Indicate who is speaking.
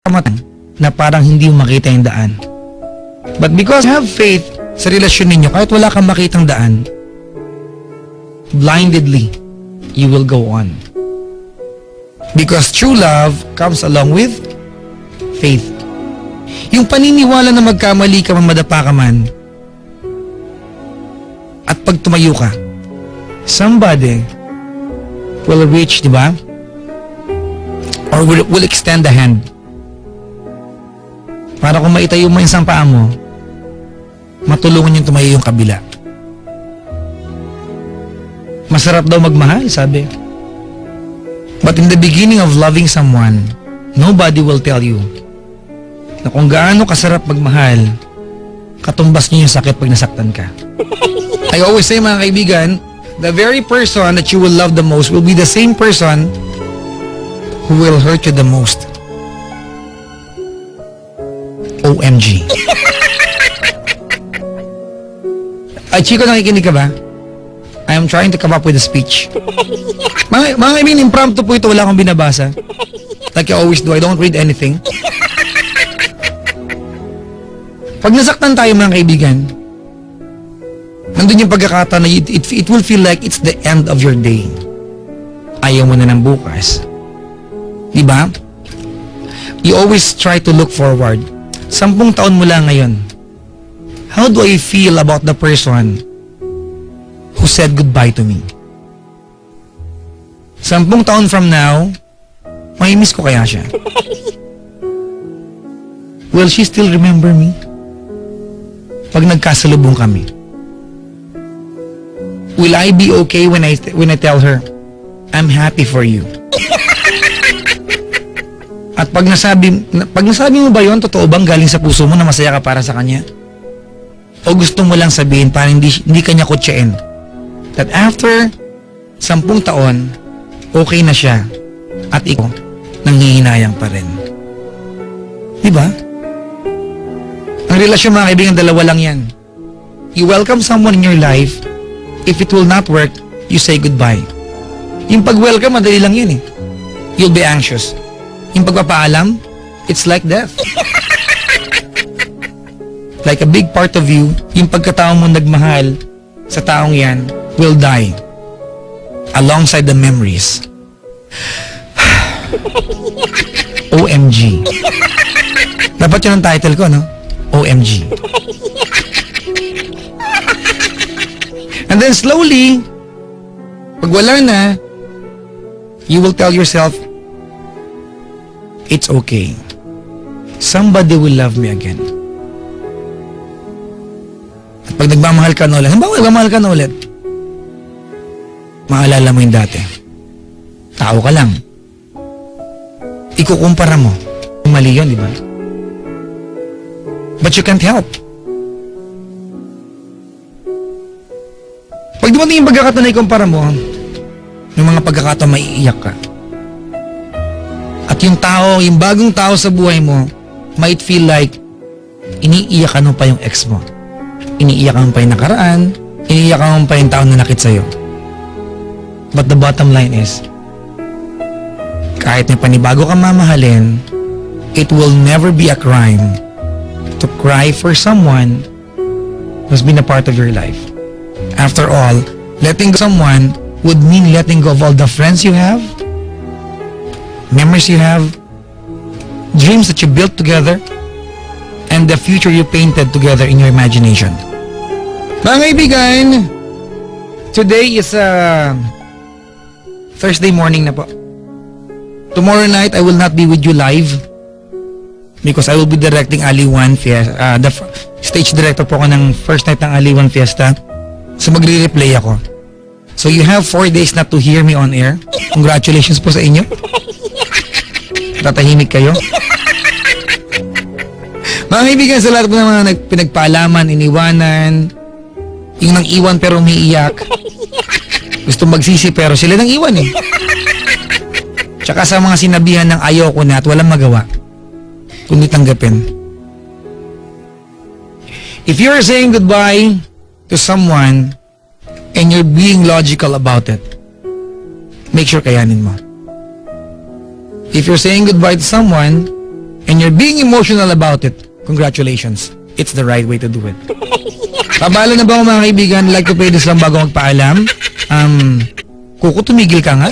Speaker 1: kamatan na parang hindi mo makita yung daan. But because you have faith sa relasyon ninyo, kahit wala kang makitang daan, blindedly, you will go on. Because true love comes along with faith. Yung paniniwala na magkamali ka man, madapa ka man, at pag tumayo ka, somebody will reach, di ba? Or will extend the hand. Para kung maitayo mo yung isang paa mo, matulungan yung tumayo yung kabila. Masarap daw magmahal, sabi. But in the beginning of loving someone, nobody will tell you na kung gaano kasarap magmahal, katumbas niyo yung sakit pag nasaktan ka. I always say, mga kaibigan, the very person that you will love the most will be the same person who will hurt you the most. OMG. Ay, Chico, nakikinig ka ba? I am trying to come up with a speech. Mga kaibigan, impromptu po ito, wala akong binabasa. Like I always do, I don't read anything. Pag nasaktan tayo, mga kaibigan, nandun yung pagkakataon na it will feel like it's the end of your day. Ayaw mo na ng bukas. Diba? You always try to look forward. 10 taon mula ngayon, how do I feel about the person who said goodbye to me? 10 taon from now, may miss ko kaya siya? Will she still remember me? Pag nagkasalubong kami, will I be okay when I tell her, I'm happy for you? At pag nasabi mo ba yun, totoo bang galing sa puso mo na masaya ka para sa kanya? O gusto mo lang sabihin para hindi kanya kutsain that after 10 taon, okay na siya at ikaw nanghihinayang pa rin. Diba? Ang relasyon, mga kaibigan, dalawa lang yan. You welcome someone in your life. If it will not work, you say goodbye. Yung pag-welcome, madali lang yun eh. You'll be anxious. Yung pagpapaalam, it's like death. Like a big part of you, yung pagkatao mo nagmahal sa taong yan, will die. Alongside the memories. OMG. Dapat yun ang title ko, no? OMG. And then slowly, pag wala na, you will tell yourself, it's okay. Somebody will love me again. At pag nagmamahal ka na ulit, nagmamahal ka na ulit, maalala mo yung dati. Tao ka lang. Ikukumpara mo. Mali yun, di ba? But you can't help. Pag dumating yung pagkakataon na ikumpara mo, yung mga pagkakataon maiiyak ka. At yung tao, yung bagong tao sa buhay mo, might feel like iniiyakan mo pa yung ex mo. Iniiyakan mo pa yung nakaraan, iniiyakan mo pa yung tao na nakit sa'yo. But the bottom line is, kahit may panibago kang mamahalin, it will never be a crime to cry for someone who's been a part of your life. After all, letting go of someone would mean letting go of all the friends you have, memories you have, dreams that you built together, and the future you painted together in your imagination. Mga kaibigan, today is Thursday morning na po. Tomorrow night, I will not be with you live because I will be directing Ali1 Fiesta. The stage director po ako ng first night ng Ali1 Fiesta. So magre-replay ako. So you have 4 days not to hear me on air. Congratulations po sa inyo. Tatahimik kayo. Mga kaibigan, sa lahat po ng mga pinagpaalaman, iniwanan, yung nang iwan pero umiiyak, gusto magsisi pero sila nang iwan eh. Tsaka sa mga sinabihan ng ayaw ko na at walang magawa, kundi tanggapin. If you're saying goodbye to someone and you're being logical about it, make sure kayanin mo. If you're saying goodbye to someone and you're being emotional about it, congratulations. It's the right way to do it. Pabala na ba ako mga kaibigan? Like to play this lang bago magpaalam. Kuko, tumigil ka nga.